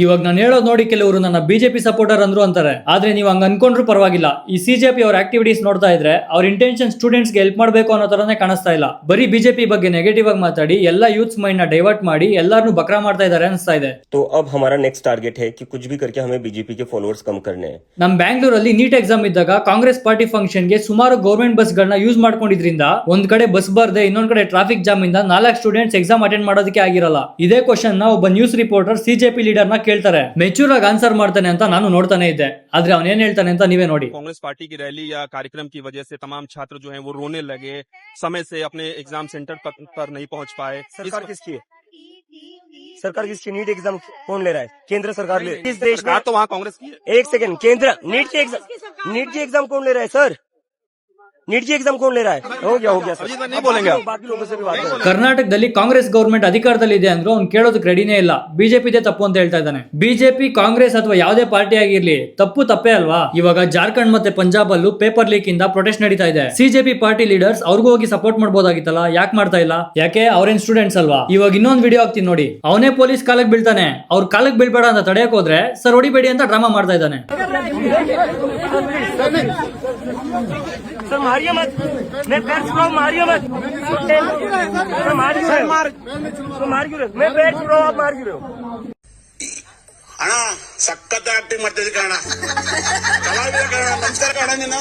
ಇವಾಗ ನಾನು ಹೇಳೋದು ನೋಡಿ ಕೆಲವರು ನನ್ನ ಬಿಜೆಪಿ ಸಪೋರ್ಟರ್ ಅಂದ್ರು ಅಂತಾರೆ. ಆದ್ರೆ ನೀವು ಹಂಗ ಅನ್ಕೊಂಡ್ರು ಪರವಾಗಿಲ್ಲ. ಈ ಸಿಜೆಪಿ ಅವ್ರ ಆಕ್ಟಿವಿಟೀಸ್ ನೋಡ್ತಾ ಇದ್ರೆ ಅವ್ರ ಇಂಟೆನ್ಷನ್ ಸ್ಟೂಡೆಂಟ್ಸ್ ಗೆ ಹೆಲ್ಪ್ ಮಾಡಬೇಕು ಅನ್ನೋ ತರನೇ ಕಾಣಿಸ್ತಾ ಇಲ್ಲ. ಬರೀ ಬಿಜೆಪಿ ಬಗ್ಗೆ ನೆಗೆಟಿವ್ ಆಗಿ ಮಾತಾಡಿ ಎಲ್ಲಾ ಯೂತ್ಸ್ ಮೈಂಡ್ ನ ಡೈವರ್ಟ್ ಮಾಡಿ ಎಲ್ಲಾರನ್ನು ಬಕ್ರಾ ಮಾಡ್ತಾ ಇದಾರೆ ಅನಿಸ್ತಾ ಇದೆ. तो अब हमारा नेक्स्ट टारगेट है कि कुछ भी करके हमें बीजेपी के फॉलोअर्स कम करने हैं. ನಮ್ ಬ್ಯಾಂಗ್ಳೂರಲ್ಲಿ ನೀಟ್ ಎಕ್ಸಾಮ್ ಇದ್ದಾಗ ಕಾಂಗ್ರೆಸ್ ಪಾರ್ಟಿ ಫಂಕ್ಷನ್ ಗೆ ಸುಮಾರು ಗವರ್ಮೆಂಟ್ ಬಸ್ ಗಳನ್ನ ಯೂಸ್ ಮಾಡ್ಕೊಂಡಿದ್ರಿಂದ ಒಂದ್ ಕಡೆ ಬಸ್ ಬರ್ದೆ ಇನ್ನೊಂದ್ ಕಡೆ ಟ್ರಾಫಿಕ್ ಜಾಮ್ ಇಂದ 4 ಸ್ಟೂಡೆಂಟ್ಸ್ ಎಕ್ಸಾಮ್ ಅಟೆಂಡ್ ಮಾಡೋದಕ್ಕೆ ಆಗಿರಲ್ಲ. ಇದೇ ಕ್ವಶನ್ ನ ಒಬ್ಬ ನ್ಯೂಸ್ ರಿಪೋರ್ಟರ್ ಸಿಜೆಪಿ ಲೀಡರ್ ನ ಕೇಳ್ತಾರೆ. ಮೆಚೂರ್ ಆಗಿ ಆನ್ಸರ್ ಮಾಡ್ತಾನೆ ಅಂತ ನಾನು ನೋಡ್ತಾನೆ ಇದ್ದೆ. ಆದ್ರೆ ಅವನ್ ಏನ್ ಹೇಳ್ತಾನೆ ಅಂತ ನೀವೇ ನೋಡಿ. कांग्रेस पार्टी की रैली या कार्यक्रम की वजह से तमाम छात्र जो हैं वो रोने लगे, समय से अपने एग्जाम सेंटर पर नहीं पहुंच पाए. सरकार किसकी है? सरकार किसकी? नीट एग्जाम कौन ले रहा है? केंद्र सरकार ले. इस देश में तो वहाँ कांग्रेस की है. एक सेकंड, केंद्र नीट की एग्जाम कौन ले रहा है सर? नीट की एग्जाम कौन ले रहा है? हो गया सर. नहीं बोलेंगे आप. बाकी लोगों से भी बात करें. ಕರ್ನಾಟಕದಲ್ಲಿ ಕಾಂಗ್ರೆಸ್ ಗವರ್ಮೆಂಟ್ ಅಧಿಕಾರದಲ್ಲಿ ಇದೆ ಅಂದ್ರೂ ಅವ್ನು ಕೇಳೋದಕ್ಕೆ ರೆಡಿನೇ ಇಲ್ಲ. ಬಿಜೆಪಿದೇ ತಪ್ಪು ಅಂತ ಹೇಳ್ತಾ ಇದ್ದಾನೆ. ಬಿಜೆಪಿ ಕಾಂಗ್ರೆಸ್ ಅಥವಾ ಯಾವುದೇ ಪಾರ್ಟಿ ಆಗಿರ್ಲಿ ತಪ್ಪೇ ಅಲ್ವಾ? ಇವಾಗ ಜಾರ್ಖಂಡ್ ಮತ್ತೆ ಪಂಜಾಬ್ ಅಲ್ಲೂ ಪೇಪರ್ ಲೀಕ್ ಇಂದ ಪ್ರೊಟೆಸ್ಟ್ ನಡೀತಾ ಇದೆ. ಸಿಜೆಪಿ ಪಾರ್ಟಿ ಲೀಡರ್ಸ್ ಅವ್ರಿಗೂ ಹೋಗಿ ಸಪೋರ್ಟ್ ಮಾಡಬಹುದಾಗಿತ್ತಲ್ಲ, ಯಾಕೆ ಮಾಡ್ತಾ ಇಲ್ಲ? ಯಾಕೆ ಅವ್ರೇನ್ ಸ್ಟೂಡೆಂಟ್ಸ್ ಅಲ್ವಾ? ಇವಾಗ ಇನ್ನೊಂದು ವಿಡಿಯೋ ಹಾಕ್ತೀನಿ ನೋಡಿ. ಅವನೇ ಪೊಲೀಸ್ ಕಾಲಕ್ಕೆ ಬೀಳ್ತಾನೆ. ಅವ್ರ ಕಾಲಕ್ಕೆ ಬೀಳ್ಬೇಡ ಅಂತ ತಡೆಯಕ್ ಹೋದ್ರೆ ಸರ್ ಹೊಡಿಬೇಡಿ ಅಂತ ಡ್ರಾಮಾ ಮಾಡ್ತಾ ಇದ್ದಾನೆ. सर मारिए मत, मैं पैर छुड़ाऊं, मारिए मत. मार क्यों रहे? मैं पैर छुड़ाऊं, आप मार क्यों रहे हो? ಅಣ್ಣ ಸಖತ್ ಆಕ್ಟಿಂಗ್ ಮಾಡ್ತಿದ್ದೆ ಕಣ. ಕಲಾವಿದ ಕಣ, ನಮಸ್ಕಾರ ಕಣ. ನೀನು